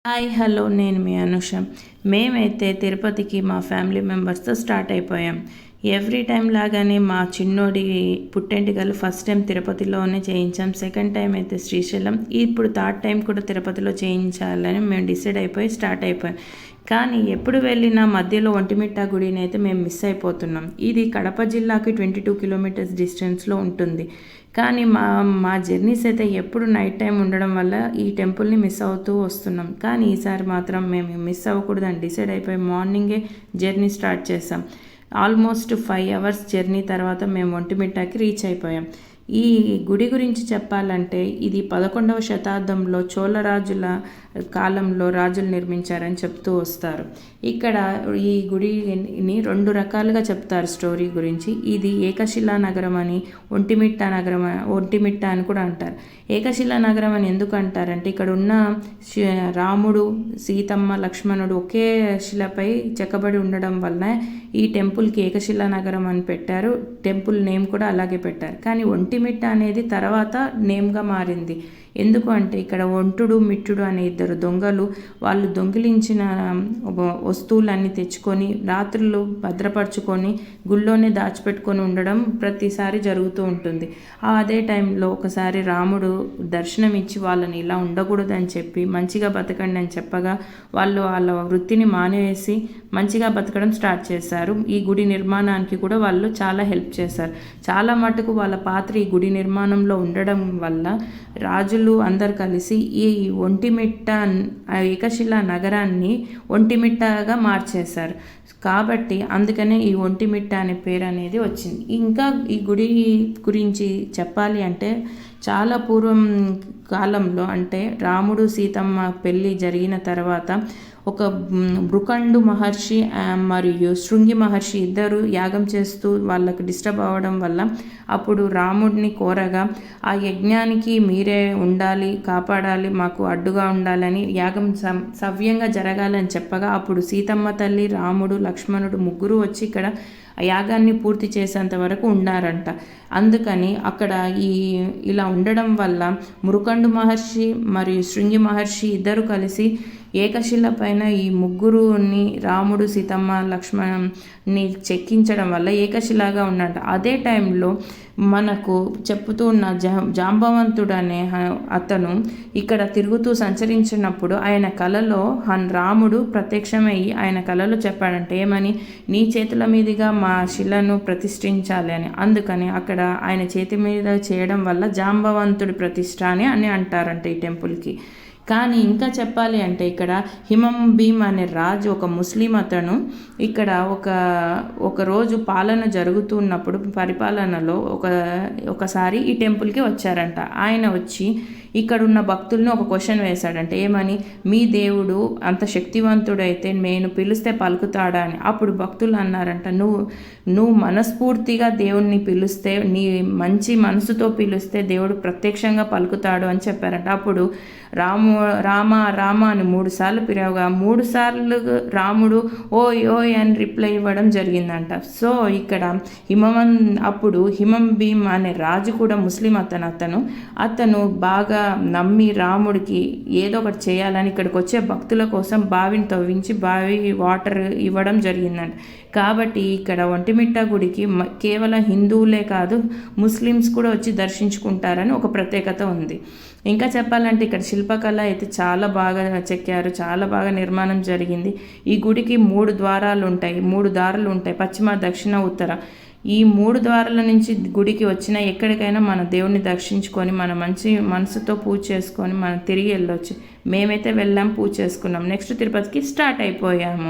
Hi hello నేను మీ అనుష. మేమైతే తిరుపతికి మా ఫ్యామిలీ మెంబర్స్తో స్టార్ట్ అయిపోయాం. ఎవ్రీ టైం లాగానే మా చిన్నోడి పుట్టెంటికలు ఫస్ట్ టైం తిరుపతిలోనే చేయించాం. సెకండ్ టైం అయితే శ్రీశైలం, ఇప్పుడు థర్డ్ టైం కూడా తిరుపతిలో చేయించాలని మేము డిసైడ్ అయిపోయి స్టార్ట్ అయిపోయాం. కానీ ఎప్పుడు వెళ్ళినా మధ్యలో ఒంటిమిట్ట గుడిని అయితే మేము మిస్ అయిపోతున్నాం. ఇది కడప జిల్లాకి 22 కిలోమీటర్స్ డిస్టెన్స్లో ఉంటుంది. కానీ మా జర్నీస్ అయితే ఎప్పుడు నైట్ టైం ఉండడం వల్ల ఈ టెంపుల్ని మిస్ అవుతూ వస్తున్నాం. కానీ ఈసారి మాత్రం మేము మిస్ అవ్వకూడదని డిసైడ్ అయిపోయి మార్నింగే జర్నీ స్టార్ట్ చేసాం. ఆల్మోస్ట్ 5 అవర్స్ జర్నీ తర్వాత మేము ఒంటిమిట్టకి రీచ్ అయిపోయాం. ఈ గుడి గురించి చెప్పాలంటే ఇది 11వ శతాబ్దంలో చోళరాజుల కాలంలో రాజులు నిర్మించారని చెప్తూ వస్తారు. ఇక్కడ ఈ గుడిని 2 రకాలుగా చెప్తారు స్టోరీ గురించి. ఇది ఏకశిలా నగరం అని, ఒంటిమిట్ట అని కూడా అంటారు. ఏకశిలా నగరం అని ఎందుకు అంటారంటే ఇక్కడ ఉన్న రాముడు, సీతమ్మ, లక్ష్మణుడు ఒకే శిలపై చెక్కబడి ఉండడం వల్ల ఈ టెంపుల్కి ఏకశిలా నగరం అని పెట్టారు. టెంపుల్ నేమ్ కూడా అలాగే పెట్టారు. కానీ ఒంటిమిట్ట అనేది తర్వాత నేమ్గా మారింది. ఎందుకు అంటే ఇక్కడ ఒంటుడు మిట్టుడు అనే 2 దొంగలు వాళ్ళు దొంగిలించిన వస్తువులన్నీ తెచ్చుకొని రాత్రులు భద్రపరచుకొని గుళ్ళోనే దాచిపెట్టుకొని ఉండడం ప్రతిసారి జరుగుతూ ఉంటుంది. అదే టైంలో ఒకసారి రాముడు దర్శనం ఇచ్చి వాళ్ళని ఇలా ఉండకూడదని చెప్పి మంచిగా బతకండి అని చెప్పగా వాళ్ళు వాళ్ళ వృత్తిని మానేసి మంచిగా బతకడం స్టార్ట్ చేశారు. ఈ గుడి నిర్మాణానికి కూడా వాళ్ళు చాలా హెల్ప్ చేశారు. చాలా మటుకు వాళ్ళ పాత్ర ఈ గుడి నిర్మాణంలో ఉండడం వల్ల రాజులు అందరు కలిసి ఈ ఒంటిమిట్ట ఏకశిలా నగరాన్ని ఒంటిమిట్టగా మార్చేశారు. కాబట్టి అందుకనే ఈ ఒంటిమిట్ట అనే పేరు అనేది వచ్చింది. ఇంకా ఈ గుడి గురించి చెప్పాలి అంటే చాలా పూర్వం కాలంలో అంటే రాముడు సీతమ్మ పెళ్ళి జరిగిన తర్వాత ఒక భృకండు మహర్షి మరియు శృంగి మహర్షి ఇద్దరు యాగం చేస్తూ వాళ్ళకు డిస్టర్బ్ అవ్వడం వల్ల అప్పుడు రాముడిని కోరగా ఆ యజ్ఞానికి మీరే ఉండాలి, కాపాడాలి, మాకు అడ్డుగా ఉండాలని యాగం సవ్యంగా జరగాలని చెప్పగా అప్పుడు సీతమ్మ తల్లి, రాముడు, లక్ష్మణుడు ముగ్గురు వచ్చి ఇక్కడ యాగాన్ని పూర్తి చేసేంత వరకు ఉండారంట. అందుకని అక్కడ ఇలా ఉండడం వల్ల మురుకండు మహర్షి మరియు శృంగి మహర్షి ఇద్దరు కలిసి ఏకశిల పైన ఈ ముగ్గురుని రాముడు, సీతమ్మ, లక్ష్మణ్ని చెక్కించడం వల్ల ఏకశిలాగా ఉన్నట్ట. అదే టైంలో మనకు చెప్పుతూ ఉన్న జాంబవంతుడు అనే అతను ఇక్కడ తిరుగుతూ సంచరించినప్పుడు ఆయన కలలో రాముడు ప్రత్యక్షమయ్యి ఆయన కలలో చెప్పాడంటే ఏమని, నీ చేతుల మీదుగా మా శిలను ప్రతిష్ఠించాలి అని. అందుకని అక్కడ ఆయన చేతి మీద చేయడం వల్ల జాంబవంతుడి ప్రతిష్ఠ అని అంటారంట ఈ టెంపుల్కి. కానీ ఇంకా చెప్పాలి అంటే ఇక్కడ హిమం భీమ్ అనే రాజు ఒక ముస్లిం అతను ఇక్కడ ఒక రోజు పాలన జరుగుతున్నప్పుడు పరిపాలనలో ఒకసారి ఈ టెంపుల్కి వచ్చారంట. ఆయన వచ్చి ఇక్కడున్న భక్తులను ఒక క్వశ్చన్ వేశాడంట. ఏమని, మీ దేవుడు అంత శక్తివంతుడైతే నేను పిలిస్తే పలుకుతాడా అని. అప్పుడు భక్తులు అన్నారంట, నువ్వు మనస్ఫూర్తిగా దేవుణ్ణి పిలిస్తే, నీ మంచి మనసుతో పిలిస్తే దేవుడు ప్రత్యక్షంగా పలుకుతాడు అని చెప్పారంట. అప్పుడు రామ రామ అని 3 సార్లు పిలవగా 3 సార్లు రాముడు ఓయ్ ఓయ్ అని రిప్లై ఇవ్వడం జరిగిందంట. సో ఇక్కడ అప్పుడు హిమం భీమ్ అనే రాజు కూడా ముస్లిం అతను బాగా నమ్మి రాముడికి ఏదో ఒకటి చేయాలని ఇక్కడికి వచ్చే భక్తుల కోసం బావిని తవ్వించి బావి వాటర్ ఇవ్వడం జరిగిందంట. కాబట్టి ఇక్కడ ఒంటిమిట్ట గుడికి కేవలం హిందువులే కాదు ముస్లిమ్స్ కూడా వచ్చి దర్శించుకుంటారని ఒక ప్రత్యేకత ఉంది. ఇంకా చెప్పాలంటే ఇక్కడ శిల్పకళ అయితే చాలా బాగా చెక్కారు, చాలా బాగా నిర్మాణం జరిగింది. ఈ గుడికి 3 ద్వారాలు ఉంటాయి, 3 దారులు ఉంటాయి, పశ్చిమ, దక్షిణ, ఉత్తర. ఈ 3 ద్వారాల నుంచి గుడికి వచ్చిన ఎక్కడికైనా మన దేవుణ్ణి దర్శించుకొని మన మంచి మనసుతో పూజ చేసుకొని మనం తిరిగి వెళ్ళొచ్చు. మేమైతే వెళ్ళాం, పూజ చేసుకున్నాం. నెక్స్ట్ తిరుపతికి స్టార్ట్ అయిపోయాము.